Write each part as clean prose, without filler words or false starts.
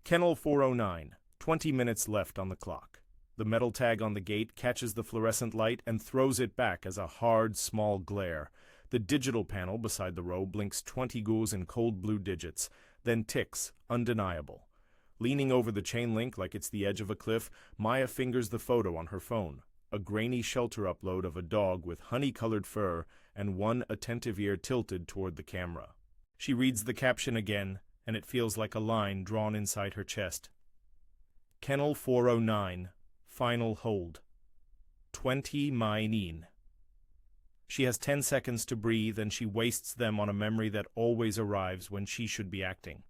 Kennel 409, 20 minutes left on the clock. The metal tag on the gate catches the fluorescent light and throws it back as a hard, small glare. The digital panel beside the row blinks 20 ghouls in cold blue digits, then ticks, undeniable. Leaning over the chain link like it's the edge of a cliff, Maya fingers the photo on her phone. A grainy shelter upload of a dog with honey-colored fur and one attentive ear tilted toward the camera. She reads the caption again, and it feels like a line drawn inside her chest. Kennel 409, final hold. 20 minin. She has 10 seconds to breathe, and she wastes them on a memory that always arrives when she should be acting.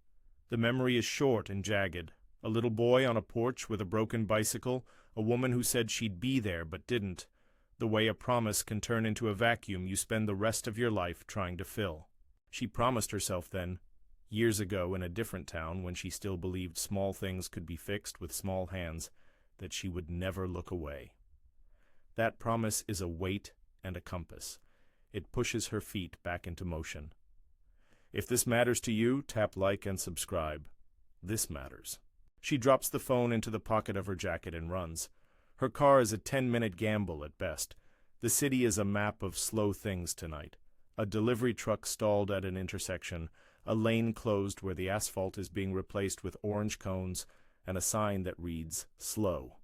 The memory is short and jagged. A little boy on a porch with a broken bicycle, a woman who said she'd be there but didn't. The way a promise can turn into a vacuum you spend the rest of your life trying to fill. She promised herself then, years ago in a different town when she still believed small things could be fixed with small hands, that she would never look away. That promise is a weight and a compass. It pushes her feet back into motion. If this matters to you, tap like and subscribe. This matters. She drops the phone into the pocket of her jacket and runs. Her car is a 10-minute gamble at best. The city is a map of slow things tonight. A delivery truck stalled at an intersection, a lane closed where the asphalt is being replaced with orange cones, and a sign that reads, slow.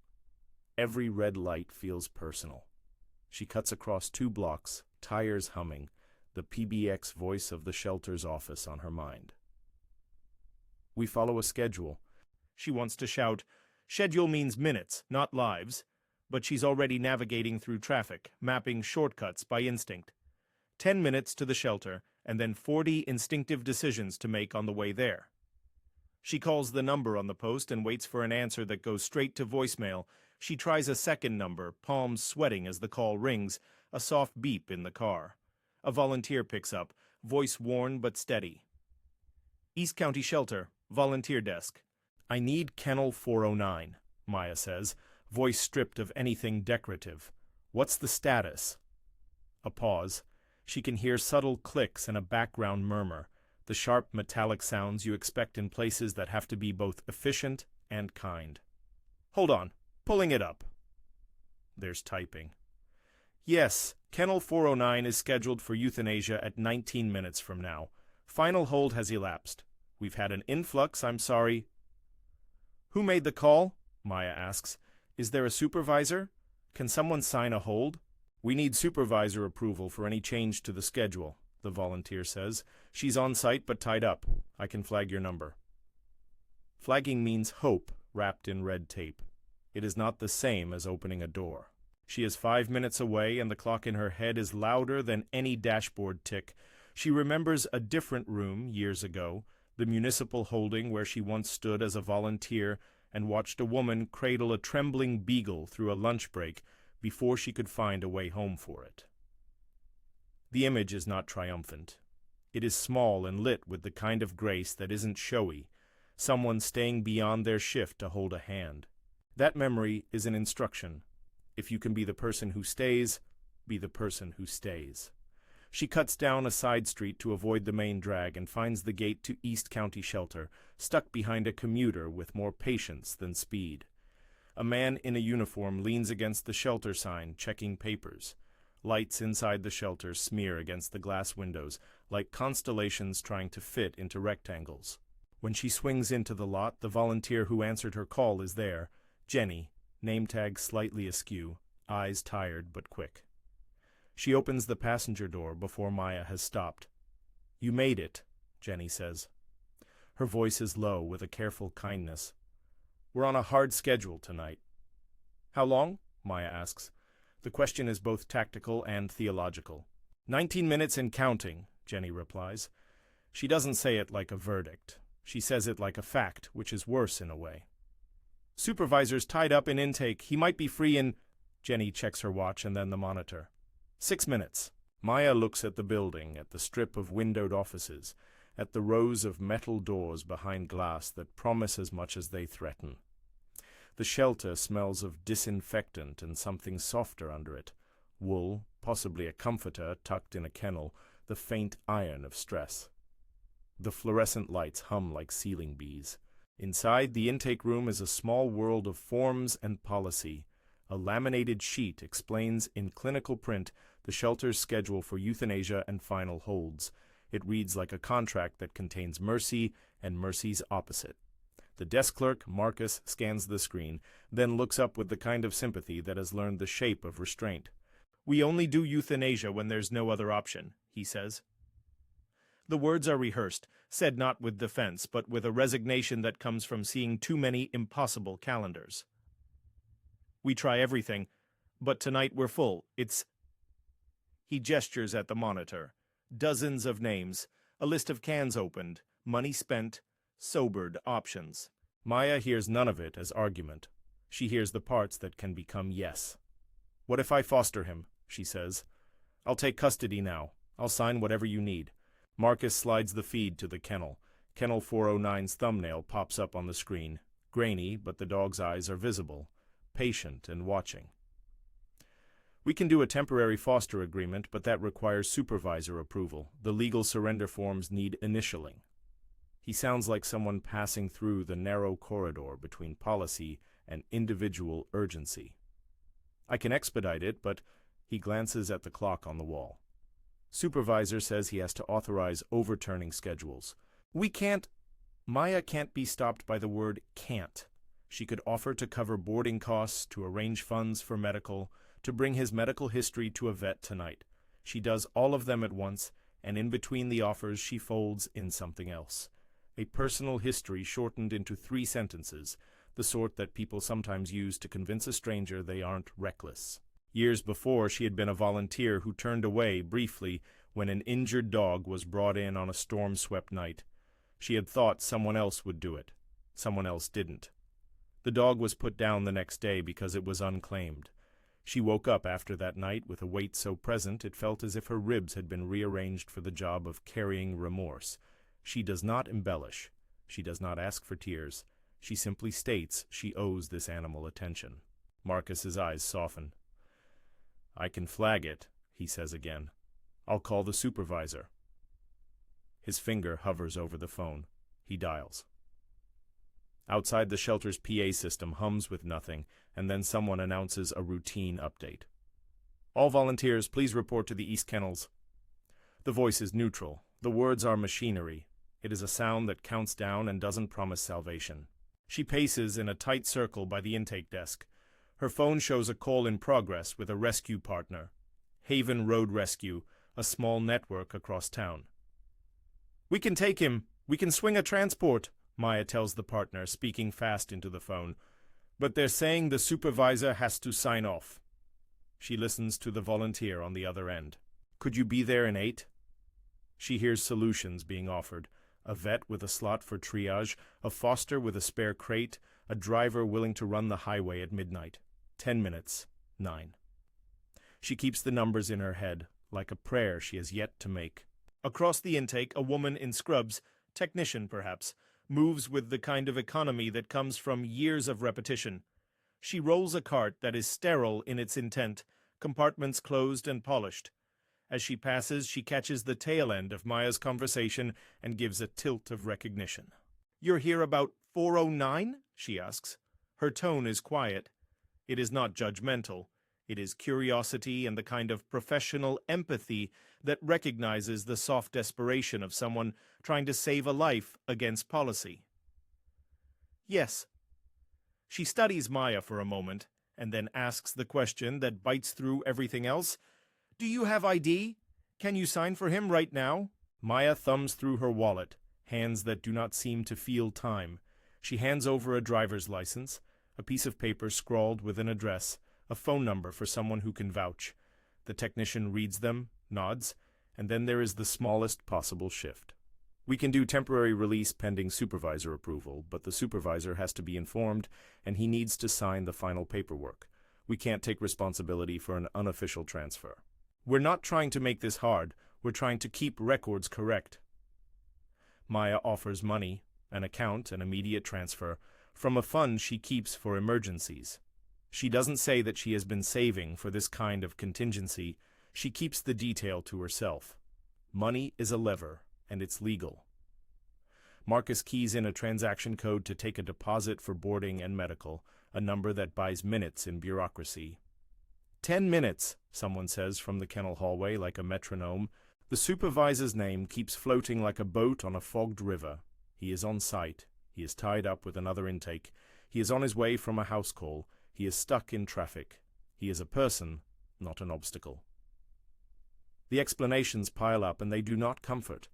Every red light feels personal. She cuts across 2 blocks, tires humming, the PBX voice of the shelter's office on her mind. We follow a schedule. She wants to shout, schedule means minutes, not lives, but she's already navigating through traffic, mapping shortcuts by instinct. 10 minutes to the shelter, and then 40 instinctive decisions to make on the way there. She calls the number on the post and waits for an answer that goes straight to voicemail. She tries a second number, palms sweating as the call rings, a soft beep in the car. A volunteer picks up, voice worn but steady. East County Shelter, volunteer desk. I need Kennel 409, Maya says, voice stripped of anything decorative. What's the status? A pause. She can hear subtle clicks and a background murmur, the sharp metallic sounds you expect in places that have to be both efficient and kind. Hold on, pulling it up. There's typing. Yes, Kennel 409 is scheduled for euthanasia at 19 minutes from now. Final hold has elapsed. We've had an influx, I'm sorry. Who made the call? Maya asks. Is there a supervisor? Can someone sign a hold? We need supervisor approval for any change to the schedule, the volunteer says. She's on site but tied up. I can flag your number. Flagging means hope wrapped in red tape. It is not the same as opening a door. She is 5 minutes away and the clock in her head is louder than any dashboard tick. She remembers a different room years ago, the municipal holding where she once stood as a volunteer and watched a woman cradle a trembling beagle through a lunch break before she could find a way home for it. The image is not triumphant. It is small and lit with the kind of grace that isn't showy, someone staying beyond their shift to hold a hand. That memory is an instruction. If you can be the person who stays, be the person who stays. She cuts down a side street to avoid the main drag and finds the gate to East County Shelter, stuck behind a commuter with more patience than speed. A man in a uniform leans against the shelter sign, checking papers. Lights inside the shelter smear against the glass windows, like constellations trying to fit into rectangles. When she swings into the lot, the volunteer who answered her call is there, Jenny, name tag slightly askew, eyes tired but quick. She opens the passenger door before Maya has stopped. You made it, Jenny says. Her voice is low with a careful kindness. We're on a hard schedule tonight. How long? Maya asks. The question is both tactical and theological. 19 minutes and counting, Jenny replies. She doesn't say it like a verdict. She says it like a fact, which is worse in a way. Supervisor's tied up in intake. He might be free in... Jenny checks her watch and then the monitor. 6 minutes. Maya looks at the building, at the strip of windowed offices, at the rows of metal doors behind glass that promise as much as they threaten. The shelter smells of disinfectant and something softer under it. Wool, possibly a comforter tucked in a kennel, the faint iron of stress. The fluorescent lights hum like ceiling bees. Inside, the intake room is a small world of forms and policy. A laminated sheet explains in clinical print the shelter's schedule for euthanasia and final holds. It reads like a contract that contains mercy and mercy's opposite. The desk clerk, Marcus, scans the screen, then looks up with the kind of sympathy that has learned the shape of restraint. "We only do euthanasia when there's no other option," he says. The words are rehearsed, said not with defense, but with a resignation that comes from seeing too many impossible calendars. "We try everything, but tonight we're full. It's—" He gestures at the monitor. Dozens of names, a list of cans opened, money spent, sobered options. Maya hears none of it as argument. She hears the parts that can become yes. "What if I foster him?" she says. "I'll take custody now. I'll sign whatever you need." Marcus slides the feed to the kennel. Kennel 409's thumbnail pops up on the screen. Grainy, but the dog's eyes are visible, patient and watching. "We can do a temporary foster agreement, but that requires supervisor approval. The legal surrender forms need initialing." He sounds like someone passing through the narrow corridor between policy and individual urgency. "I can expedite it, but—" He glances at the clock on the wall. Supervisor says he has to authorize overturning schedules. "We can't—" Maya can't be stopped by the word can't. She could offer to cover boarding costs, to arrange funds for medical, to bring his medical history to a vet tonight. She does all of them at once, and in between the offers she folds in something else. A personal history shortened into 3 sentences, the sort that people sometimes use to convince a stranger they aren't reckless. Years before, she had been a volunteer who turned away briefly when an injured dog was brought in on a storm-swept night. She had thought someone else would do it. Someone else didn't. The dog was put down the next day because it was unclaimed. She woke up after that night with a weight so present it felt as if her ribs had been rearranged for the job of carrying remorse. She does not embellish. She does not ask for tears. She simply states she owes this animal attention. Marcus's eyes soften. "I can flag it," he says again. "I'll call the supervisor." His finger hovers over the phone. He dials. Outside, the shelter's PA system hums with nothing, and then someone announces a routine update. "All volunteers, please report to the East Kennels." The voice is neutral. The words are machinery. It is a sound that counts down and doesn't promise salvation. She paces in a tight circle by the intake desk. Her phone shows a call in progress with a rescue partner. Haven Road Rescue, a small network across town. "We can take him. We can swing a transport," Maya tells the partner, speaking fast into the phone. "But they're saying the supervisor has to sign off." She listens to the volunteer on the other end. "Could you be there in 8? She hears solutions being offered. A vet with a slot for triage, a foster with a spare crate, a driver willing to run the highway at midnight. 10 minutes, 9. She keeps the numbers in her head, like a prayer she has yet to make. Across the intake, a woman in scrubs, technician perhaps, moves with the kind of economy that comes from years of repetition. She rolls a cart that is sterile in its intent, compartments closed and polished. As she passes, she catches the tail end of Maya's conversation and gives a tilt of recognition. "You're here about 409? She asks. Her tone is quiet. It is not judgmental. It is curiosity and the kind of professional empathy that recognizes the soft desperation of someone trying to save a life against policy. "Yes." She studies Maya for a moment, and then asks the question that bites through everything else. "Do you have ID? Can you sign for him right now?" Maya thumbs through her wallet, hands that do not seem to feel time. She hands over a driver's license, a piece of paper scrawled with an address, a phone number for someone who can vouch. The technician reads them, nods, and then there is the smallest possible shift. "We can do temporary release pending supervisor approval, but the supervisor has to be informed, and he needs to sign the final paperwork. We can't take responsibility for an unofficial transfer. We're not trying to make this hard. We're trying to keep records correct." Maya offers money, an account, an immediate transfer, from a fund she keeps for emergencies. She doesn't say that she has been saving for this kind of contingency. She keeps the detail to herself. Money is a lever, and it's legal. Marcus keys in a transaction code to take a deposit for boarding and medical, a number that buys minutes in bureaucracy. 10 minutes, someone says from the kennel hallway like a metronome. The supervisor's name keeps floating like a boat on a fogged river. He is on site. He is tied up with another intake. He is on his way from a house call. He is stuck in traffic. He is a person, not an obstacle. The explanations pile up, and they do not comfort.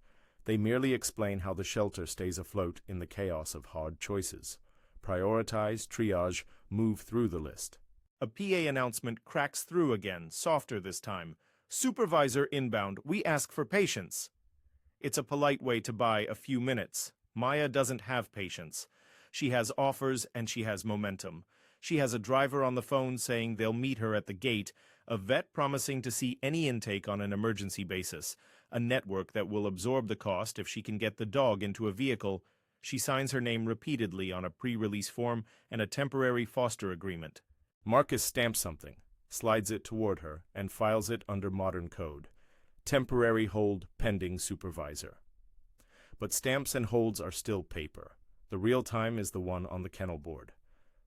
They merely explain how the shelter stays afloat in the chaos of hard choices. Prioritize, triage, move through the list. A PA announcement cracks through again, softer this time. Supervisor inbound, we ask for patience. It's a polite way to buy a few minutes. Maya doesn't have patience. She has offers and she has momentum. She has a driver on the phone saying they'll meet her at the gate, a vet promising to see any intake on an emergency basis, a network that will absorb the cost if she can get the dog into a vehicle. She signs her name repeatedly on a pre-release form and a temporary foster agreement. Marcus stamps something, slides it toward her, and files it under modern code. Temporary hold pending supervisor. But stamps and holds are still paper. The real time is the one on the kennel board.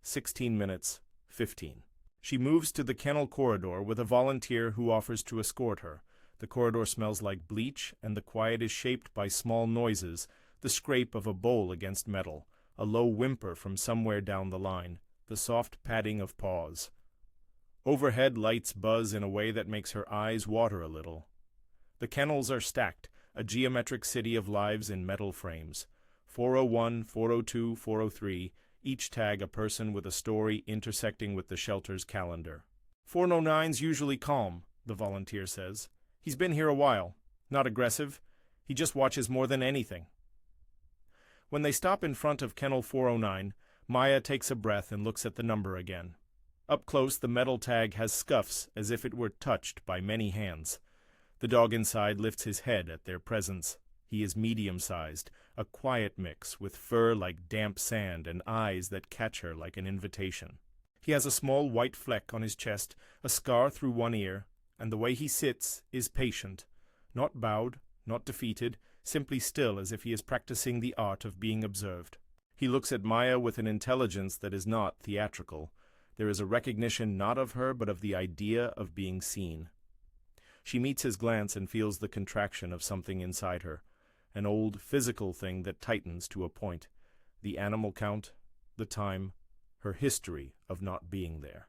16 minutes, 15. She moves to the kennel corridor with a volunteer who offers to escort her. The corridor smells like bleach, and the quiet is shaped by small noises, the scrape of a bowl against metal, a low whimper from somewhere down the line, the soft padding of paws. Overhead lights buzz in a way that makes her eyes water a little. The kennels are stacked, a geometric city of lives in metal frames. 401, 402, 403, each tag a person with a story intersecting with the shelter's calendar. 409's usually calm, the volunteer says. He's been here a while. Not aggressive. He just watches more than anything. When they stop in front of Kennel 409, Maya takes a breath and looks at the number again. Up close, the metal tag has scuffs as if it were touched by many hands. The dog inside lifts his head at their presence. He is medium-sized, a quiet mix with fur like damp sand and eyes that catch her like an invitation. He has a small white fleck on his chest, a scar through one ear, and the way he sits is patient, not bowed, not defeated, simply still as if he is practicing the art of being observed. He looks at Maya with an intelligence that is not theatrical. There is a recognition not of her but of the idea of being seen. She meets his glance and feels the contraction of something inside her, an old physical thing that tightens to a point, the animal count, the time, her history of not being there.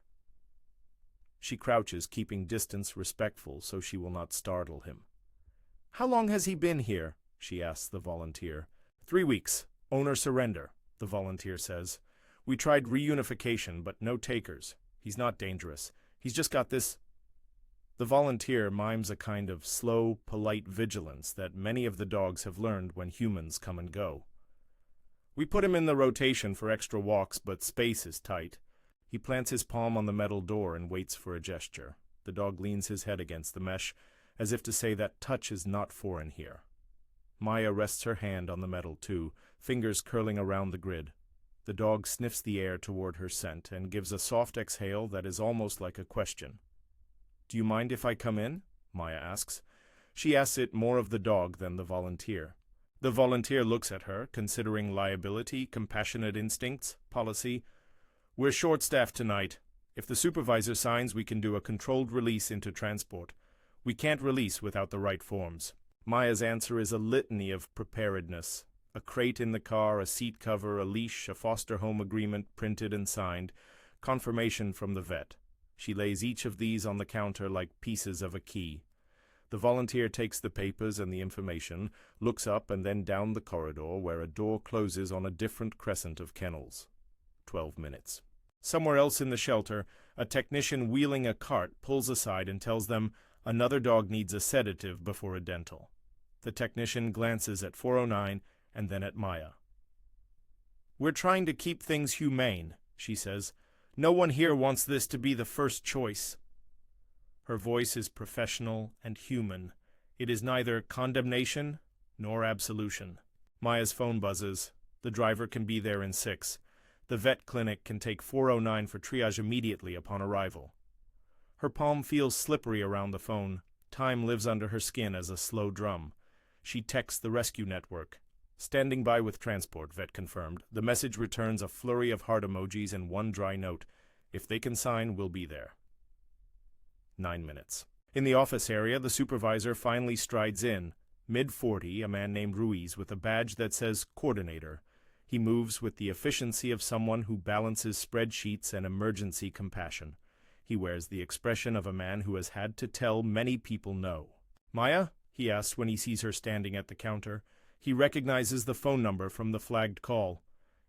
She crouches, keeping distance respectful so she will not startle him. "How long has he been here?" she asks the volunteer. 3 weeks. Owner surrender, the volunteer says. "We tried reunification, but no takers. He's not dangerous. He's just got this..." The volunteer mimes a kind of slow, polite vigilance that many of the dogs have learned when humans come and go. "We put him in the rotation for extra walks, but space is tight." He plants his palm on the metal door and waits for a gesture. The dog leans his head against the mesh, as if to say that touch is not foreign here. Maya rests her hand on the metal too, fingers curling around the grid. The dog sniffs the air toward her scent and gives a soft exhale that is almost like a question. "Do you mind if I come in?" Maya asks. She asks it more of the dog than the volunteer. The volunteer looks at her, considering liability, compassionate instincts, policy. "We're short-staffed tonight. If the supervisor signs, we can do a controlled release into transport. We can't release without the right forms." Maya's answer is a litany of preparedness. A crate in the car, a seat cover, a leash, a foster home agreement printed and signed, confirmation from the vet. She lays each of these on the counter like pieces of a key. The volunteer takes the papers and the information, looks up and then down the corridor where a door closes on a different crescent of kennels. 12 minutes. Somewhere else in the shelter, a technician wheeling a cart pulls aside and tells them another dog needs a sedative before a dental. The technician glances at 409 and then at Maya. "We're trying to keep things humane," she says. "No one here wants this to be the first choice." Her voice is professional and human. It is neither condemnation nor absolution. Maya's phone buzzes. The driver can be there in 6. The vet clinic can take 409 for triage immediately upon arrival. Her palm feels slippery around the phone. Time lives under her skin as a slow drum. She texts the rescue network. Standing by with transport, Vet confirmed. The message returns a flurry of heart emojis and one dry note. If they can sign, we'll be there. 9 minutes. In the office area, the supervisor finally strides in. Mid-40, a man named Ruiz with a badge that says coordinator. He moves with the efficiency of someone who balances spreadsheets and emergency compassion. He wears the expression of a man who has had to tell many people no. Maya? He asks when he sees her standing at the counter. He recognizes the phone number from the flagged call.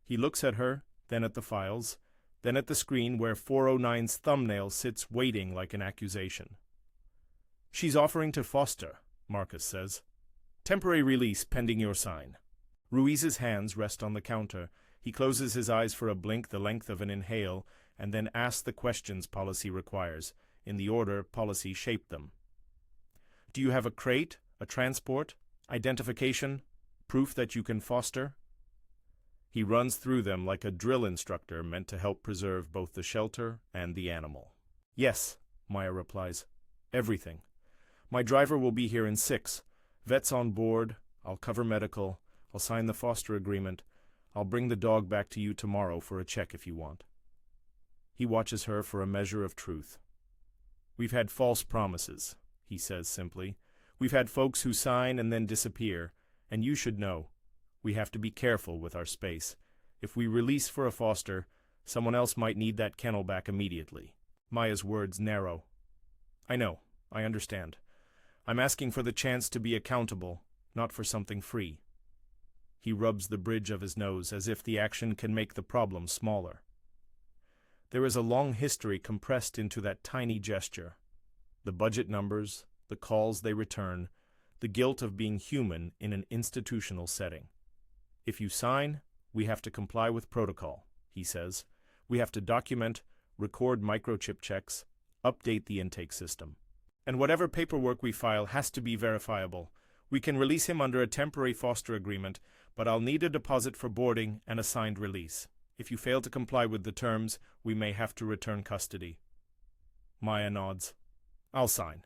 He looks at her, then at the files, then at the screen where 409's thumbnail sits waiting like an accusation. She's offering to foster, Marcus says. Temporary release pending your sign. Ruiz's hands rest on the counter. He closes his eyes for a blink the length of an inhale, and then asks the questions policy requires, in the order policy shaped them. Do you have a crate, a transport, identification, proof that you can foster? He runs through them like a drill instructor meant to help preserve both the shelter and the animal. Yes, Maya replies. Everything. My driver will be here in 6. Vet's on board. I'll cover medical. I'll sign the foster agreement. I'll bring the dog back to you tomorrow for a check if you want. He watches her for a measure of truth. We've had false promises, he says simply. We've had folks who sign and then disappear, and you should know. We have to be careful with our space. If we release for a foster, someone else might need that kennel back immediately. Maya's words narrow. I know, I understand. I'm asking for the chance to be accountable, not for something free. He rubs the bridge of his nose as if the action can make the problem smaller. There is a long history compressed into that tiny gesture. The budget numbers, the calls they return, the guilt of being human in an institutional setting. If you sign, we have to comply with protocol, he says. We have to document, record microchip checks, update the intake system. And whatever paperwork we file has to be verifiable. We can release him under a temporary foster agreement, but I'll need a deposit for boarding and a signed release. If you fail to comply with the terms, we may have to return custody. Maya nods. I'll sign.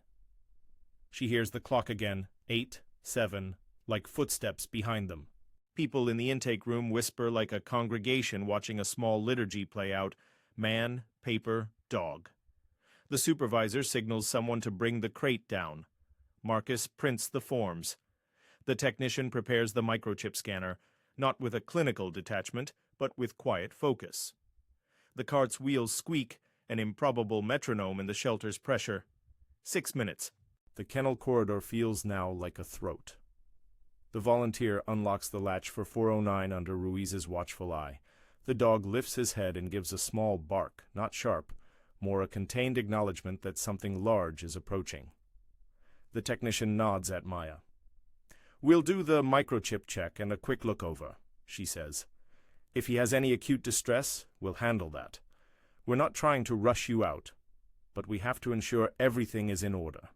She hears the clock again, 8, 7, like footsteps behind them. People in the intake room whisper like a congregation watching a small liturgy play out, man, paper, dog. The supervisor signals someone to bring the crate down. Marcus prints the forms. The technician prepares the microchip scanner, not with a clinical detachment, but with quiet focus. The cart's wheels squeak, an improbable metronome in the shelter's pressure. 6 minutes. The kennel corridor feels now like a throat. The volunteer unlocks the latch for 409 under Ruiz's watchful eye. The dog lifts his head and gives a small bark, not sharp, more a contained acknowledgement that something large is approaching. The technician nods at Maya. We'll do the microchip check and a quick look over, she says. If he has any acute distress, we'll handle that. We're not trying to rush you out, but we have to ensure everything is in order.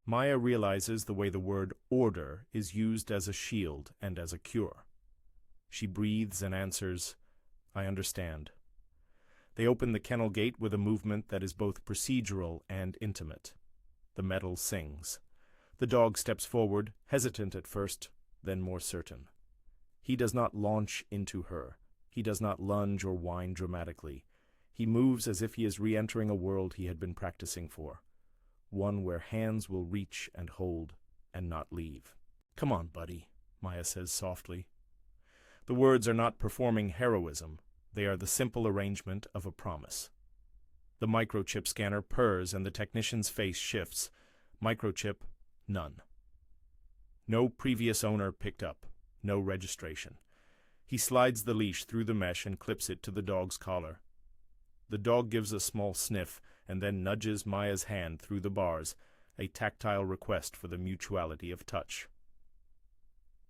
Maya realizes the way the word order is used as a shield and as a cure. She breathes and answers, I understand. They open the kennel gate with a movement that is both procedural and intimate. The metal sings. The dog steps forward, hesitant at first, then more certain. He does not launch into her. He does not lunge or whine dramatically. He moves as if he is re-entering a world he had been practicing for. One where hands will reach and hold and not leave. Come on, buddy, Maya says softly. The words are not performing heroism. They are the simple arrangement of a promise. The microchip scanner purrs and the technician's face shifts. Microchip, none. No previous owner picked up. No registration. He slides the leash through the mesh and clips it to the dog's collar. The dog gives a small sniff and then nudges Maya's hand through the bars, a tactile request for the mutuality of touch.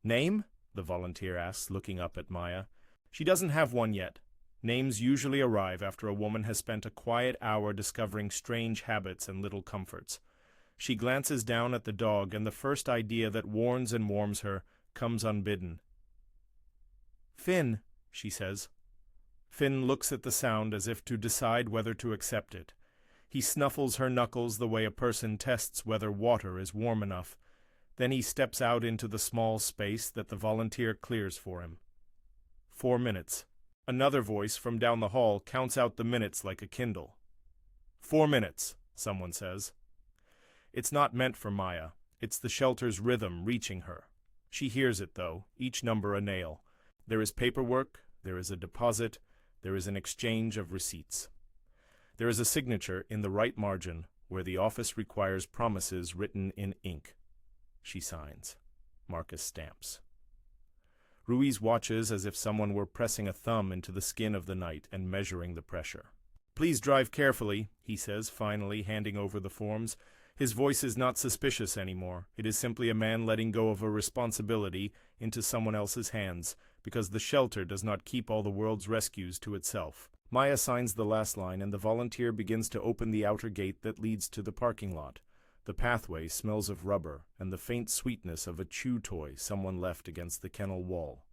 Name? The volunteer asks, looking up at Maya. She doesn't have one yet. Names usually arrive after a woman has spent a quiet hour discovering strange habits and little comforts. She glances down at the dog, and the first idea that warns and warms her comes unbidden. Finn, she says. Finn looks at the sound as if to decide whether to accept it. He snuffles her knuckles the way a person tests whether water is warm enough. Then he steps out into the small space that the volunteer clears for him. 4 minutes. Another voice from down the hall counts out the minutes like a Kindle. 4 minutes, someone says. It's not meant for Maya. It's the shelter's rhythm reaching her. She hears it, though, each number a nail. There is paperwork, there is a deposit, there is an exchange of receipts. There is a signature in the right margin where the office requires promises written in ink. She signs. Marcus stamps. Ruiz watches as if someone were pressing a thumb into the skin of the night and measuring the pressure. "Please drive carefully," he says, finally handing over the forms. His voice is not suspicious anymore. It is simply a man letting go of a responsibility into someone else's hands, because the shelter does not keep all the world's rescues to itself. Maya signs the last line, and the volunteer begins to open the outer gate that leads to the parking lot. The pathway smells of rubber and the faint sweetness of a chew toy someone left against the kennel wall.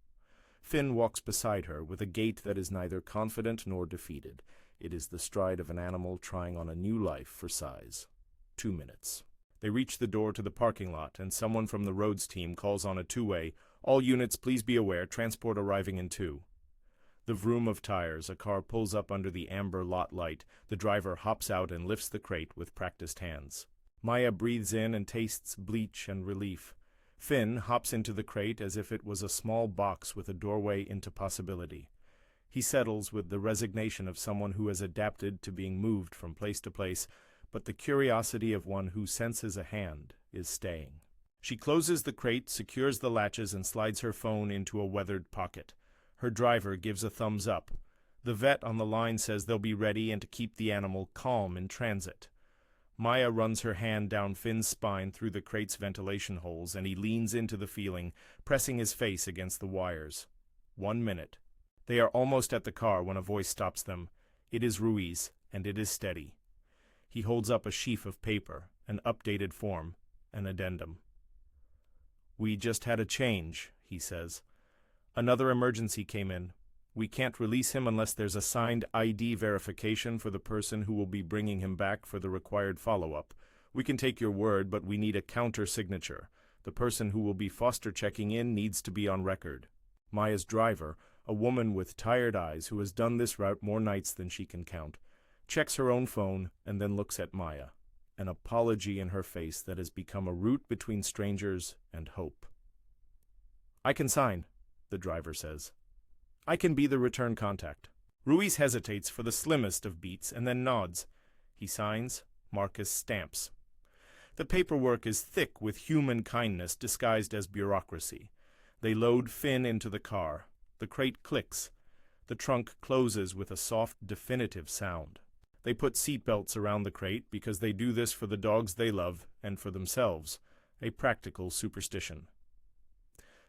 Finn walks beside her with a gait that is neither confident nor defeated. It is the stride of an animal trying on a new life for size. 2 minutes. They reach the door to the parking lot, and someone from the roads team calls on a two-way, "All units, please be aware, transport arriving in 2." The vroom of tires, a car pulls up under the amber lot light. The driver hops out and lifts the crate with practiced hands. Maya breathes in and tastes bleach and relief. Finn hops into the crate as if it was a small box with a doorway into possibility. He settles with the resignation of someone who has adapted to being moved from place to place, but the curiosity of one who senses a hand is staying. She closes the crate, secures the latches, and slides her phone into a weathered pocket. Her driver gives a thumbs up. The vet on the line says they'll be ready and to keep the animal calm in transit. Maya runs her hand down Finn's spine through the crate's ventilation holes, and he leans into the feeling, pressing his face against the wires. 1 minute. They are almost at the car when a voice stops them. It is Ruiz, and it is steady. He holds up a sheaf of paper, an updated form, an addendum. "We just had a change," he says. "Another emergency came in. We can't release him unless there's a signed ID verification for the person who will be bringing him back for the required follow-up. We can take your word, but we need a counter-signature. The person who will be foster checking in needs to be on record." Maya's driver, a woman with tired eyes who has done this route more nights than she can count, checks her own phone and then looks at Maya, an apology in her face that has become a route between strangers and hope. "I can sign," the driver says. "I can be the return contact." Ruiz hesitates for the slimmest of beats and then nods. He signs. Marcus stamps. The paperwork is thick with human kindness disguised as bureaucracy. They load Finn into the car. The crate clicks. The trunk closes with a soft, definitive sound. They put seatbelts around the crate because they do this for the dogs they love and for themselves, a practical superstition.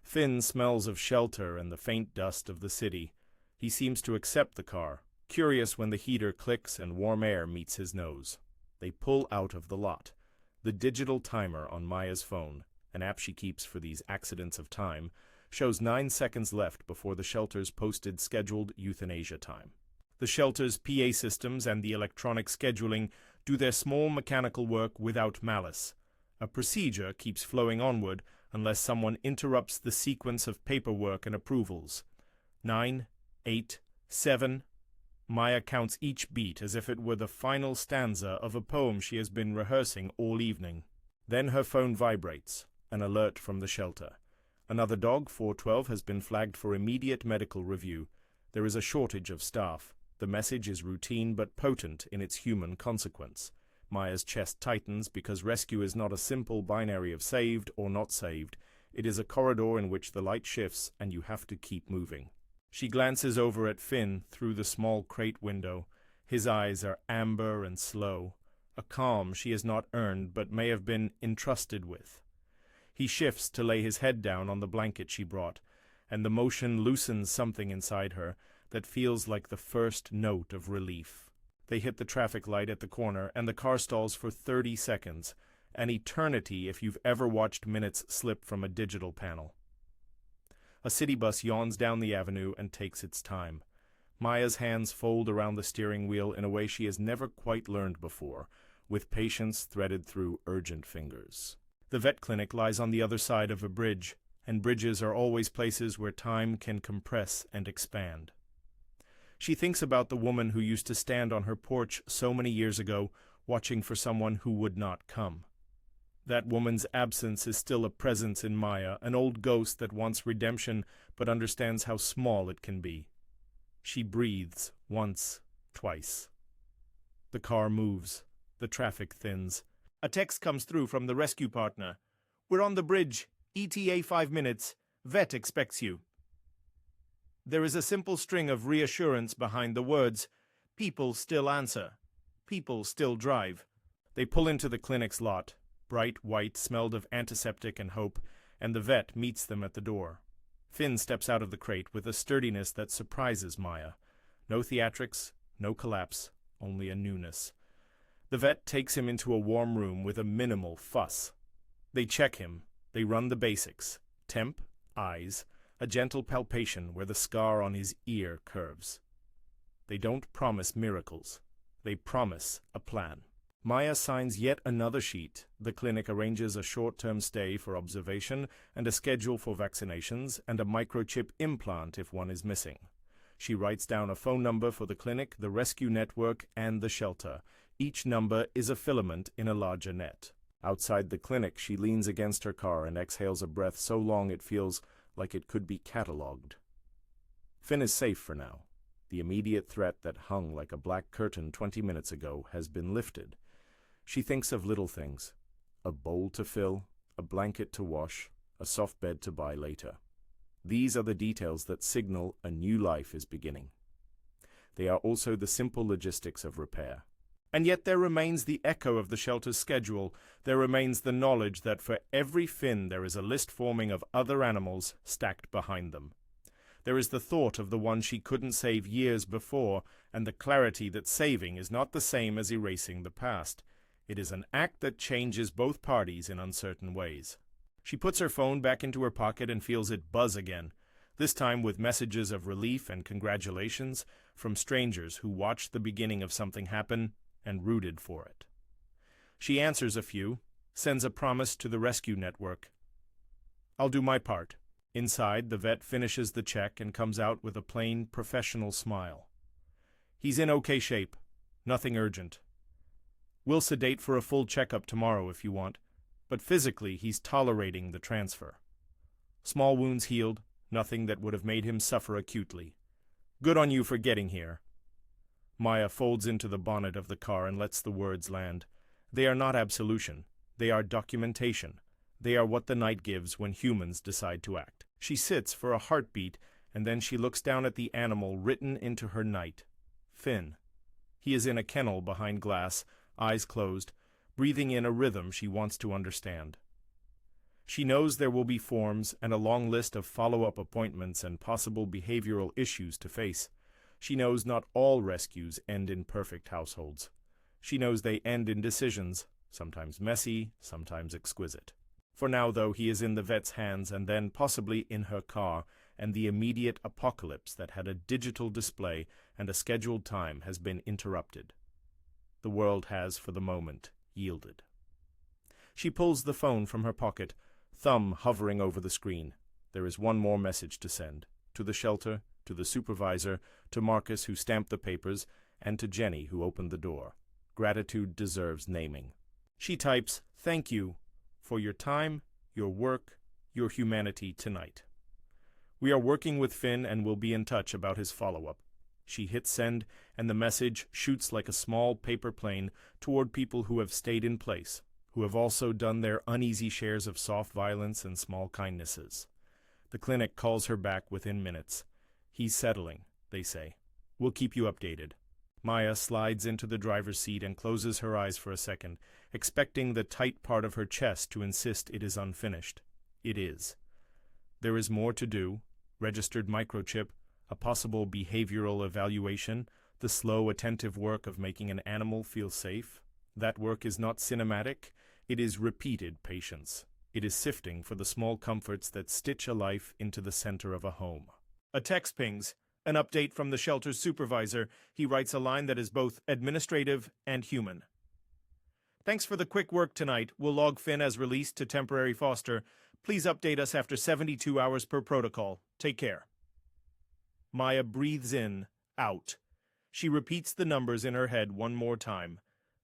Finn smells of shelter and the faint dust of the city. He seems to accept the car, curious when the heater clicks and warm air meets his nose. They pull out of the lot. The digital timer on Maya's phone, an app she keeps for these accidents of time, shows 9 seconds left before the shelter's posted scheduled euthanasia time. The shelter's PA systems and the electronic scheduling do their small mechanical work without malice. A procedure keeps flowing onward unless someone interrupts the sequence of paperwork and approvals. 9, 8, 7. Maya counts each beat as if it were the final stanza of a poem she has been rehearsing all evening. Then her phone vibrates, an alert from the shelter. Another dog, 412, has been flagged for immediate medical review. There is a shortage of staff. The message is routine but potent in its human consequence. Maya's chest tightens because rescue is not a simple binary of saved or not saved. It is a corridor in which the light shifts and you have to keep moving. She glances over at Finn through the small crate window. His eyes are amber and slow, a calm she has not earned but may have been entrusted with. He shifts to lay his head down on the blanket she brought, and the motion loosens something inside her that feels like the first note of relief. They hit the traffic light at the corner, and the car stalls for 30 seconds, an eternity if you've ever watched minutes slip from a digital panel. A city bus yawns down the avenue and takes its time. Maya's hands fold around the steering wheel in a way she has never quite learned before, with patience threaded through urgent fingers. The vet clinic lies on the other side of a bridge, and bridges are always places where time can compress and expand. She thinks about the woman who used to stand on her porch so many years ago, watching for someone who would not come. That woman's absence is still a presence in Maya, an old ghost that wants redemption but understands how small it can be. She breathes once, twice. The car moves. The traffic thins. A text comes through from the rescue partner. "We're on the bridge. ETA 5 minutes. Vet expects you." There is a simple string of reassurance behind the words. People still answer. People still drive. They pull into the clinic's lot. Bright white, smelled of antiseptic and hope, and the vet meets them at the door. Finn steps out of the crate with a sturdiness that surprises Maya. No theatrics, no collapse, only a newness. The vet takes him into a warm room with a minimal fuss. They check him. They run the basics. Temp, eyes, a gentle palpation where the scar on his ear curves. They don't promise miracles. They promise a plan. Maya signs yet another sheet. The clinic arranges a short-term stay for observation and a schedule for vaccinations and a microchip implant if one is missing. She writes down a phone number for the clinic, the rescue network, and the shelter. Each number is a filament in a larger net. Outside the clinic, she leans against her car and exhales a breath so long it feels like it could be catalogued. Finn is safe for now. The immediate threat that hung like a black curtain 20 minutes ago has been lifted. She thinks of little things. A bowl to fill, a blanket to wash, a soft bed to buy later. These are the details that signal a new life is beginning. They are also the simple logistics of repair. And yet there remains the echo of the shelter's schedule. There remains the knowledge that for every Finn there is a list forming of other animals stacked behind them. There is the thought of the one she couldn't save years before, and the clarity that saving is not the same as erasing the past. It is an act that changes both parties in uncertain ways. She puts her phone back into her pocket and feels it buzz again, this time with messages of relief and congratulations from strangers who watched the beginning of something happen and rooted for it. She answers a few, sends a promise to the rescue network. "I'll do my part." Inside, the vet finishes the check and comes out with a plain, professional smile. "He's in okay shape. Nothing urgent. We'll sedate for a full checkup tomorrow if you want, but physically he's tolerating the transfer. Small wounds healed, nothing that would have made him suffer acutely. Good on you for getting here." Maya folds into the bonnet of the car and lets the words land. They are not absolution. They are documentation. They are what the night gives when humans decide to act. She sits for a heartbeat, and then she looks down at the animal written into her night. Finn. He is in a kennel behind glass, eyes closed, breathing in a rhythm she wants to understand. She knows there will be forms and a long list of follow-up appointments and possible behavioral issues to face. She knows not all rescues end in perfect households. She knows they end in decisions, sometimes messy, sometimes exquisite. For now, though, he is in the vet's hands and then possibly in her car, and the immediate apocalypse that had a digital display and a scheduled time has been interrupted. The world has, for the moment, yielded. She pulls the phone from her pocket, thumb hovering over the screen. There is one more message to send. To the shelter, to the supervisor, to Marcus who stamped the papers, and to Jenny who opened the door. Gratitude deserves naming. She types, "Thank you for your time, your work, your humanity tonight. We are working with Finn and will be in touch about his follow-up." She hits send, and the message shoots like a small paper plane toward people who have stayed in place, who have also done their uneasy shares of soft violence and small kindnesses. The clinic calls her back within minutes. "He's settling," they say. "We'll keep you updated." Maya slides into the driver's seat and closes her eyes for a second, expecting the tight part of her chest to insist it is unfinished. It is. There is more to do. Registered microchip, a possible behavioral evaluation, the slow, attentive work of making an animal feel safe. That work is not cinematic. It is repeated patience. It is sifting for the small comforts that stitch a life into the center of a home. A text pings. An update from the shelter's supervisor. He writes a line that is both administrative and human. Thanks for the quick work tonight. We'll log Finn as released to temporary foster. Please update us after 72 hours per protocol. Take care. Maya breathes in, out. She repeats the numbers in her head one more time.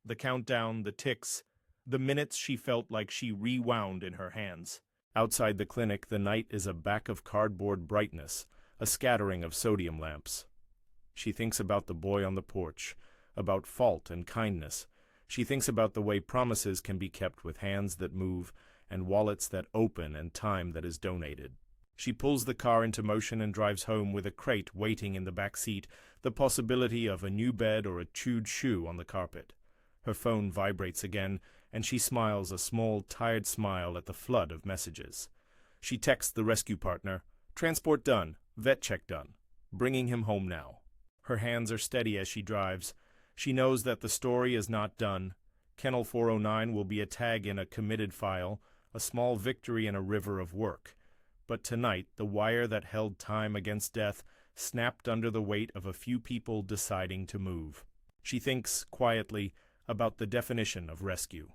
The countdown, the ticks, the minutes she felt like she rewound in her hands. Outside the clinic, the night is a back of cardboard brightness, a scattering of sodium lamps. She thinks about the boy on the porch, about fault and kindness. She thinks about the way promises can be kept with hands that move and wallets that open and time that is donated. She pulls the car into motion and drives home with a crate waiting in the back seat, the possibility of a new bed or a chewed shoe on the carpet. Her phone vibrates again, and she smiles a small, tired smile at the flood of messages. She texts the rescue partner, "Transport done, vet check done, bringing him home now." Her hands are steady as she drives. She knows that the story is not done. Kennel 409 will be a tag in a committed file, a small victory in a river of work. But tonight, the wire that held time against death snapped under the weight of a few people deciding to move. She thinks, quietly, about the definition of rescue.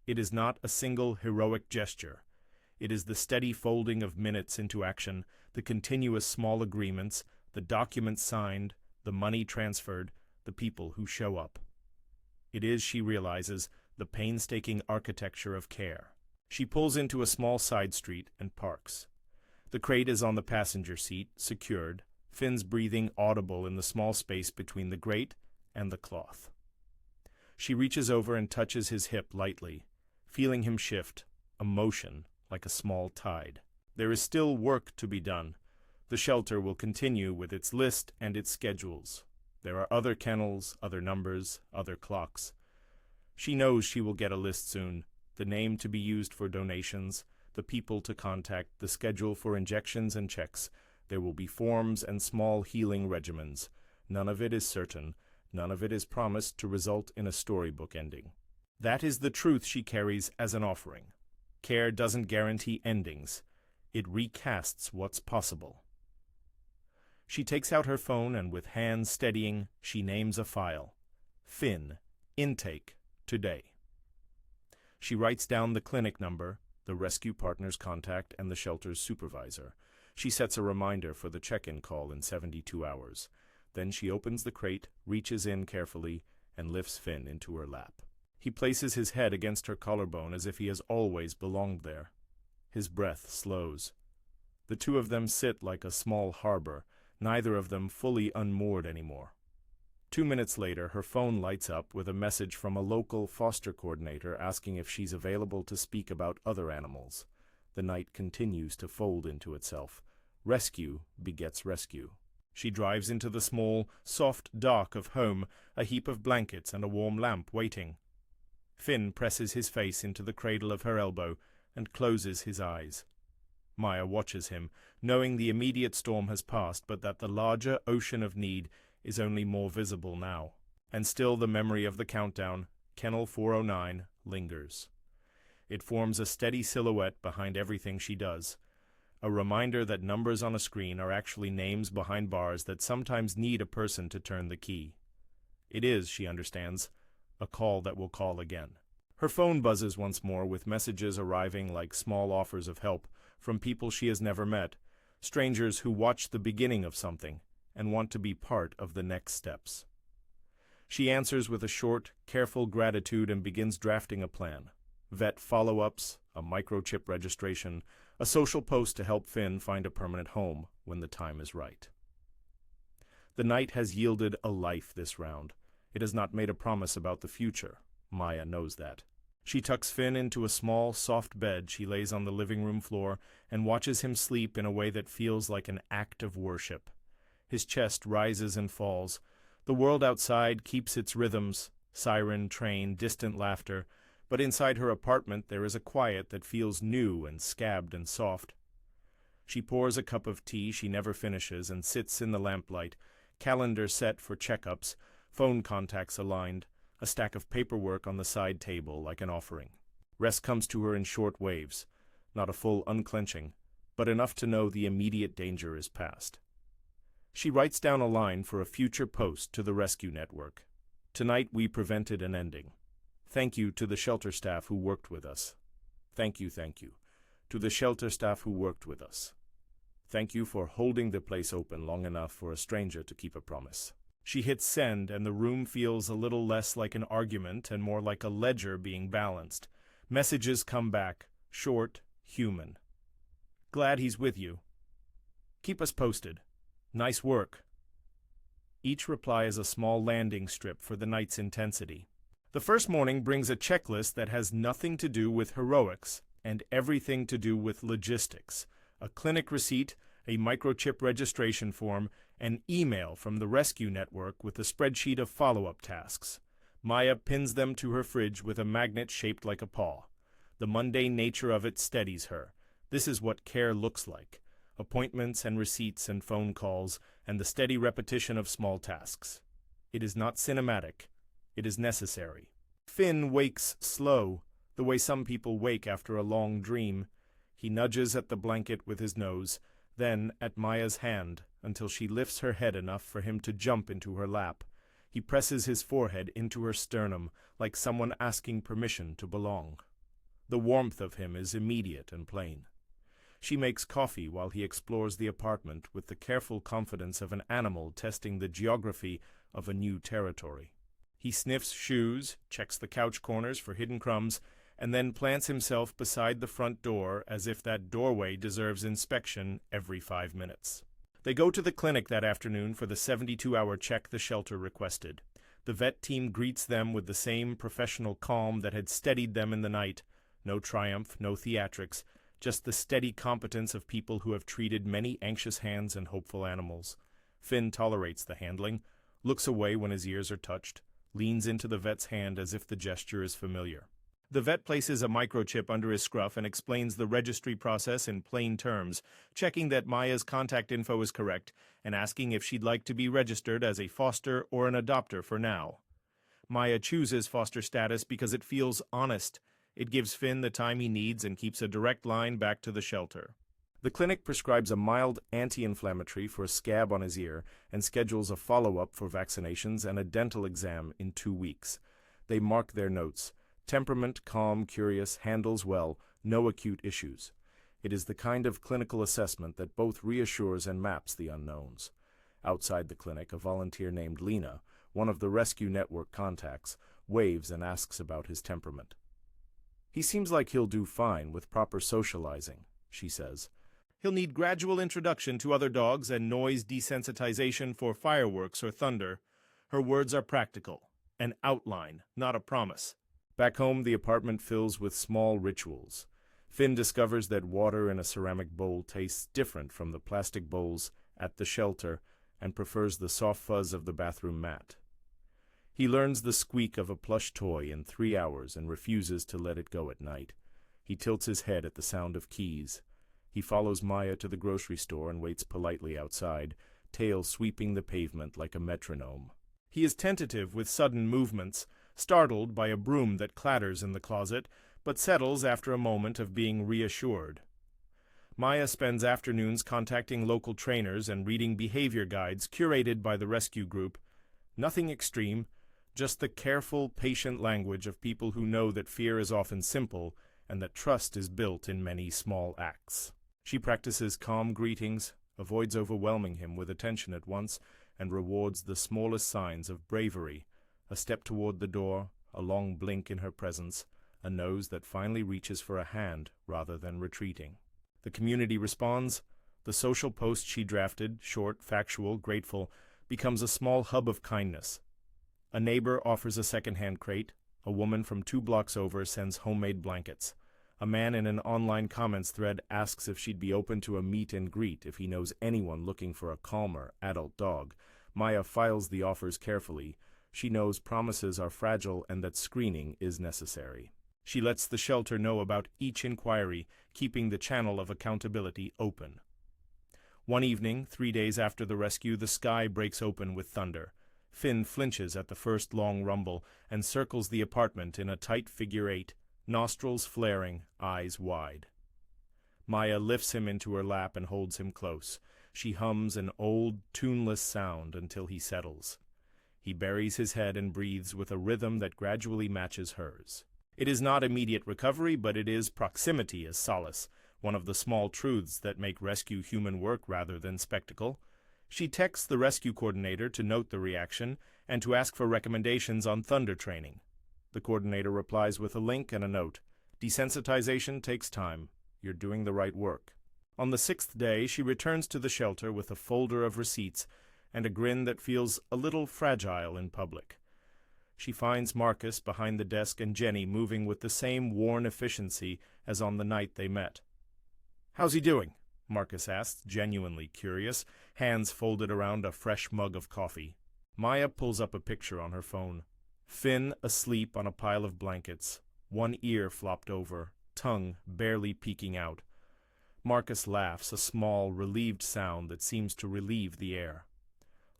It is not a single heroic gesture. It is the steady folding of minutes into action, the continuous small agreements, the documents signed, the money transferred, the people who show up. It is, she realizes, the painstaking architecture of care. She pulls into a small side street and parks. The crate is on the passenger seat, secured, Finn's breathing audible in the small space between the grate and the cloth. She reaches over and touches his hip lightly, feeling him shift, a motion like a small tide. There is still work to be done. The shelter will continue with its list and its schedules. There are other kennels, other numbers, other clocks. She knows she will get a list soon, the name to be used for donations, the people to contact, the schedule for injections and checks. There will be forms and small healing regimens. None of it is certain. None of it is promised to result in a storybook ending. That is the truth she carries as an offering. Care doesn't guarantee endings. It recasts what's possible. She takes out her phone and with hands steadying, she names a file. Finn, intake, today. She writes down the clinic number, the rescue partner's contact, and the shelter's supervisor. She sets a reminder for the check-in call in 72 hours. Then she opens the crate, reaches in carefully, and lifts Finn into her lap. He places his head against her collarbone as if he has always belonged there. His breath slows. The two of them sit like a small harbor, neither of them fully unmoored anymore. 2 minutes later, her phone lights up with a message from a local foster coordinator asking if she's available to speak about other animals. The night continues to fold into itself. Rescue begets rescue. She drives into the small, soft dock of home, a heap of blankets and a warm lamp waiting. Finn presses his face into the cradle of her elbow and closes his eyes. Maya watches him, knowing the immediate storm has passed, but that the larger ocean of need is only more visible now. And still the memory of the countdown, Kennel 409, lingers. It forms a steady silhouette behind everything she does. A reminder that numbers on a screen are actually names behind bars that sometimes need a person to turn the key. It is, she understands, a call that will call again. Her phone buzzes once more with messages arriving like small offers of help from people she has never met, strangers who watch the beginning of something and want to be part of the next steps. She answers with a short, careful gratitude and begins drafting a plan. Vet follow-ups, a microchip registration, a social post to help Finn find a permanent home when the time is right. The night has yielded a life this round. It has not made a promise about the future. Maya knows that. She tucks Finn into a small, soft bed she lays on the living room floor and watches him sleep in a way that feels like an act of worship. His chest rises and falls. The world outside keeps its rhythms, siren, train, distant laughter, but inside her apartment there is a quiet that feels new and scabbed and soft. She pours a cup of tea she never finishes and sits in the lamplight, calendar set for checkups, phone contacts aligned, a stack of paperwork on the side table like an offering. Rest comes to her in short waves, not a full unclenching, but enough to know the immediate danger is past. She writes down a line for a future post to the rescue network. Tonight we prevented an ending. Thank you to the shelter staff who worked with us. Thank you. To the shelter staff who worked with us. Thank you for holding the place open long enough for a stranger to keep a promise. She hits send, and the room feels a little less like an argument and more like a ledger being balanced. Messages come back, short, human. Glad he's with you. Keep us posted. Nice work. Each reply is a small landing strip for the night's intensity. The first morning brings a checklist that has nothing to do with heroics and everything to do with logistics. A clinic receipt, a microchip registration form, an email from the rescue network with a spreadsheet of follow-up tasks. Maya pins them to her fridge with a magnet shaped like a paw. The mundane nature of it steadies her. This is what care looks like. Appointments and receipts and phone calls, and the steady repetition of small tasks. It is not cinematic. It is necessary. Finn wakes slow, the way some people wake after a long dream. He nudges at the blanket with his nose, then at Maya's hand, until she lifts her head enough for him to jump into her lap. He presses his forehead into her sternum, like someone asking permission to belong. The warmth of him is immediate and plain. She makes coffee while he explores the apartment with the careful confidence of an animal testing the geography of a new territory. He sniffs shoes, checks the couch corners for hidden crumbs, and then plants himself beside the front door as if that doorway deserves inspection every 5 minutes. They go to the clinic that afternoon for the 72-hour check the shelter requested. The vet team greets them with the same professional calm that had steadied them in the night. No triumph, no theatrics, just the steady competence of people who have treated many anxious hands and hopeful animals. Finn tolerates the handling, looks away when his ears are touched, leans into the vet's hand as if the gesture is familiar. The vet places a microchip under his scruff and explains the registry process in plain terms, checking that Maya's contact info is correct and asking if she'd like to be registered as a foster or an adopter for now. Maya chooses foster status because it feels honest. It gives Finn the time he needs and keeps a direct line back to the shelter. The clinic prescribes a mild anti-inflammatory for a scab on his ear and schedules a follow-up for vaccinations and a dental exam in 2 weeks. They mark their notes. Temperament, calm, curious, handles well, no acute issues. It is the kind of clinical assessment that both reassures and maps the unknowns. Outside the clinic, a volunteer named Lena, one of the rescue network contacts, waves and asks about his temperament. He seems like he'll do fine with proper socializing, she says. He'll need gradual introduction to other dogs and noise desensitization for fireworks or thunder. Her words are practical, an outline, not a promise. Back home, the apartment fills with small rituals. Finn discovers that water in a ceramic bowl tastes different from the plastic bowls at the shelter and prefers the soft fuzz of the bathroom mat. He learns the squeak of a plush toy in 3 hours and refuses to let it go at night. He tilts his head at the sound of keys. He follows Maya to the grocery store and waits politely outside, tail sweeping the pavement like a metronome. He is tentative with sudden movements, startled by a broom that clatters in the closet, but settles after a moment of being reassured. Maya spends afternoons contacting local trainers and reading behavior guides curated by the rescue group. Nothing extreme, just the careful, patient language of people who know that fear is often simple and that trust is built in many small acts. She practices calm greetings, avoids overwhelming him with attention at once, and rewards the smallest signs of bravery, a step toward the door, a long blink in her presence, a nose that finally reaches for a hand rather than retreating. The community responds. The social post she drafted, short, factual, grateful, becomes a small hub of kindness. A neighbor offers a second-hand crate. A woman from 2 blocks over sends homemade blankets. A man in an online comments thread asks if she'd be open to a meet and greet if he knows anyone looking for a calmer, adult dog. Maya files the offers carefully. She knows promises are fragile and that screening is necessary. She lets the shelter know about each inquiry, keeping the channel of accountability open. One evening, 3 days after the rescue, the sky breaks open with thunder. Finn flinches at the first long rumble and circles the apartment in a tight figure 8, nostrils flaring, eyes wide. Maya lifts him into her lap and holds him close. She hums an old, tuneless sound until he settles. He buries his head and breathes with a rhythm that gradually matches hers. It is not immediate recovery, but it is proximity as solace, one of the small truths that make rescue human work rather than spectacle. She texts the rescue coordinator to note the reaction and to ask for recommendations on thunder training. The coordinator replies with a link and a note. Desensitization takes time. You're doing the right work. On the 6th day, she returns to the shelter with a folder of receipts and a grin that feels a little fragile in public. She finds Marcus behind the desk and Jenny moving with the same worn efficiency as on the night they met. "How's he doing?" Marcus asks, genuinely curious, hands folded around a fresh mug of coffee. Maya pulls up a picture on her phone. Finn asleep on a pile of blankets, one ear flopped over, tongue barely peeking out. Marcus laughs, a small, relieved sound that seems to relieve the air.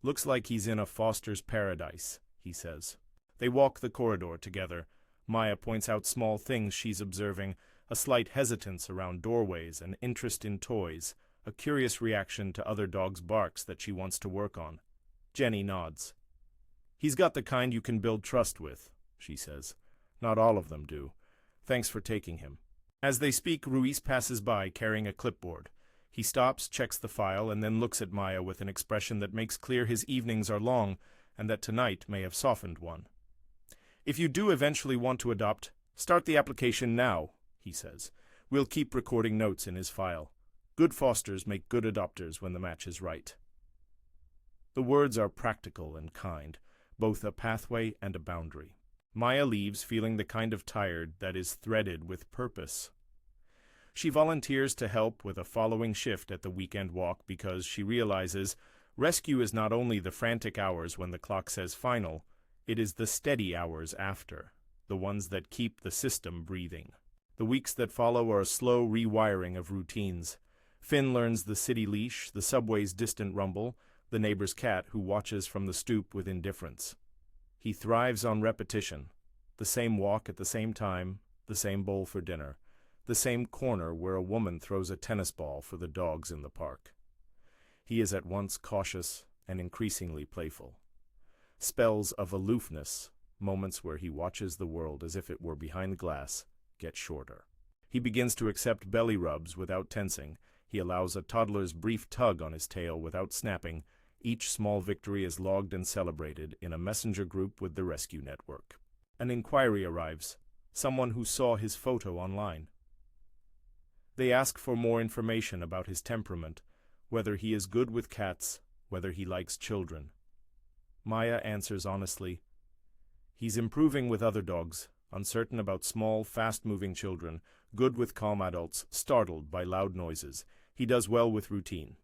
"Looks like he's in a foster's paradise," he says. They walk the corridor together. Maya points out small things she's observing, a slight hesitance around doorways, an interest in toys, a curious reaction to other dogs' barks that she wants to work on. Jenny nods. "He's got the kind you can build trust with," she says. "Not all of them do. Thanks for taking him." As they speak, Ruiz passes by carrying a clipboard. He stops, checks the file, and then looks at Maya with an expression that makes clear his evenings are long and that tonight may have softened one. "If you do eventually want to adopt, start the application now," he says. "We'll keep recording notes in his file. Good fosters make good adopters when the match is right." The words are practical and kind, both a pathway and a boundary. Maya leaves feeling the kind of tired that is threaded with purpose. She volunteers to help with a following shift at the weekend walk because she realizes rescue is not only the frantic hours when the clock says final, it is the steady hours after, the ones that keep the system breathing. The weeks that follow are a slow rewiring of routines. Finn learns the city leash, the subway's distant rumble, the neighbor's cat who watches from the stoop with indifference. He thrives on repetition, the same walk at the same time, the same bowl for dinner, the same corner where a woman throws a tennis ball for the dogs in the park. He is at once cautious and increasingly playful. Spells of aloofness, moments where he watches the world as if it were behind glass, get shorter. He begins to accept belly rubs without tensing. He allows a toddler's brief tug on his tail without snapping. Each small victory is logged and celebrated in a messenger group with the rescue network. An inquiry arrives, someone who saw his photo online. They ask for more information about his temperament, whether he is good with cats, whether he likes children. Maya answers honestly, "He's improving with other dogs, uncertain about small, fast-moving children, good with calm adults, startled by loud noises. He does well with routine."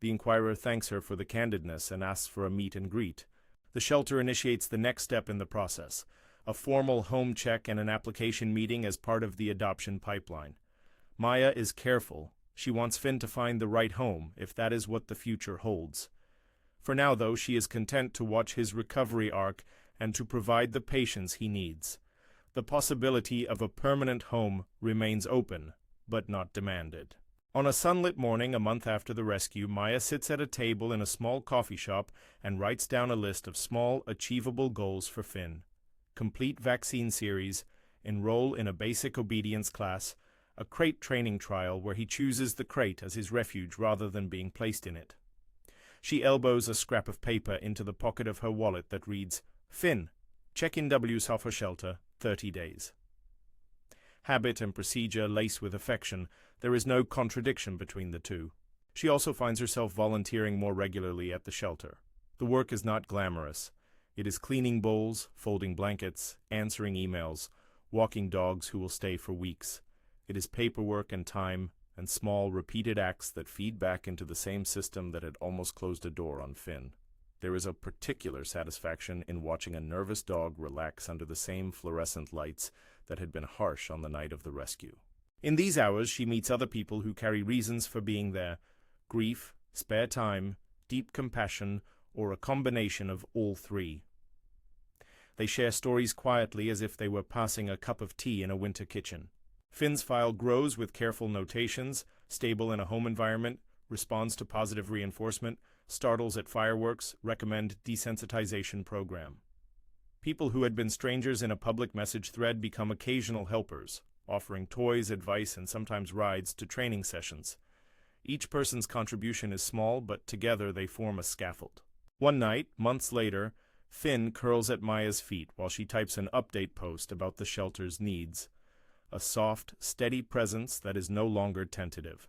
The inquirer thanks her for the candidness and asks for a meet and greet. The shelter initiates the next step in the process, a formal home check and an application meeting as part of the adoption pipeline. Maya is careful. She wants Finn to find the right home, if that is what the future holds. For now, though, she is content to watch his recovery arc and to provide the patience he needs. The possibility of a permanent home remains open, but not demanded. On a sunlit morning a month after the rescue, Maya sits at a table in a small coffee shop and writes down a list of small, achievable goals for Finn. Complete vaccine series, enroll in a basic obedience class, a crate training trial where he chooses the crate as his refuge rather than being placed in it. She elbows a scrap of paper into the pocket of her wallet that reads, "Finn, check-in W's Hoffer Shelter, 30 days. Habit and procedure lace with affection, there is no contradiction between the two. She also finds herself volunteering more regularly at the shelter. The work is not glamorous. It is cleaning bowls, folding blankets, answering emails, walking dogs who will stay for weeks. It is paperwork and time and small, repeated acts that feed back into the same system that had almost closed a door on Finn. There is a particular satisfaction in watching a nervous dog relax under the same fluorescent lights that had been harsh on the night of the rescue. In these hours, she meets other people who carry reasons for being there: grief, spare time, deep compassion, or a combination of all three. They share stories quietly as if they were passing a cup of tea in a winter kitchen. Finn's file grows with careful notations, stable in a home environment, responds to positive reinforcement, startles at fireworks, recommend desensitization program. People who had been strangers in a public message thread become occasional helpers, offering toys, advice, and sometimes rides to training sessions. Each person's contribution is small, but together they form a scaffold. One night, months later, Finn curls at Maya's feet while she types an update post about the shelter's needs. A soft, steady presence that is no longer tentative.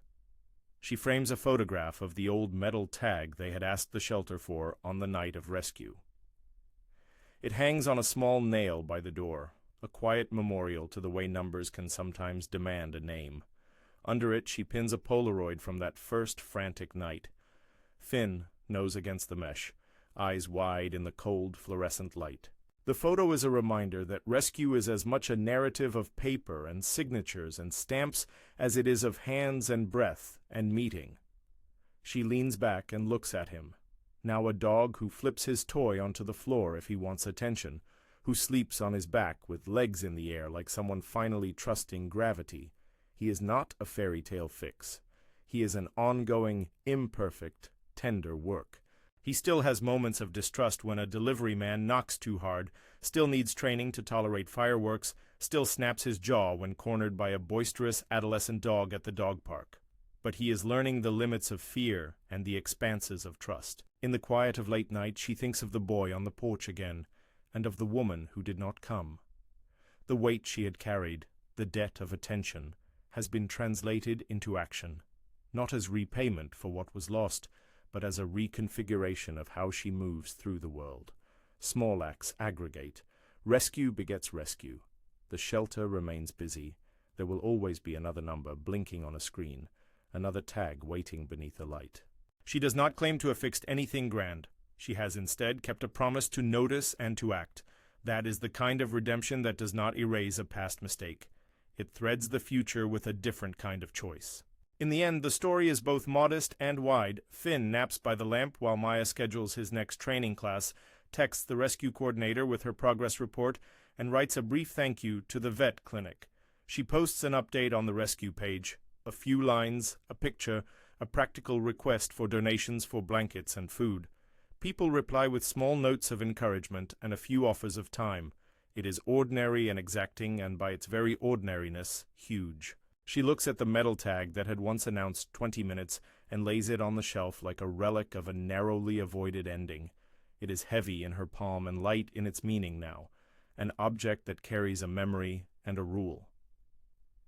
She frames a photograph of the old metal tag they had asked the shelter for on the night of rescue. It hangs on a small nail by the door, a quiet memorial to the way numbers can sometimes demand a name. Under it, she pins a Polaroid from that first frantic night. Finn, nose against the mesh, eyes wide in the cold, fluorescent light. The photo is a reminder that rescue is as much a narrative of paper and signatures and stamps as it is of hands and breath and meeting. She leans back and looks at him, now a dog who flips his toy onto the floor if he wants attention, who sleeps on his back with legs in the air like someone finally trusting gravity. He is not a fairy tale fix. He is an ongoing, imperfect, tender work. He still has moments of distrust when a delivery man knocks too hard, still needs training to tolerate fireworks, still snaps his jaw when cornered by a boisterous adolescent dog at the dog park. But he is learning the limits of fear and the expanses of trust. In the quiet of late night, she thinks of the boy on the porch again, and of the woman who did not come. The weight she had carried, the debt of attention, has been translated into action, not as repayment for what was lost, but as a reconfiguration of how she moves through the world. Small acts aggregate. Rescue begets rescue. The shelter remains busy. There will always be another number blinking on a screen, another tag waiting beneath a light. She does not claim to have fixed anything grand. She has instead kept a promise to notice and to act. That is the kind of redemption that does not erase a past mistake. It threads the future with a different kind of choice. In the end, the story is both modest and wide. Finn naps by the lamp while Maya schedules his next training class, texts the rescue coordinator with her progress report, and writes a brief thank you to the vet clinic. She posts an update on the rescue page, a few lines, a picture, a practical request for donations for blankets and food. People reply with small notes of encouragement and a few offers of time. It is ordinary and exacting, and by its very ordinariness, huge. She looks at the metal tag that had once announced 20 minutes and lays it on the shelf like a relic of a narrowly avoided ending. It is heavy in her palm and light in its meaning now, an object that carries a memory and a rule.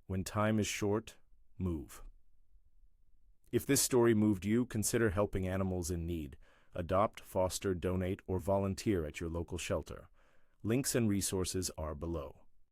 When time is short, move. If this story moved you, consider helping animals in need. Adopt, foster, donate, or volunteer at your local shelter. Links and resources are below.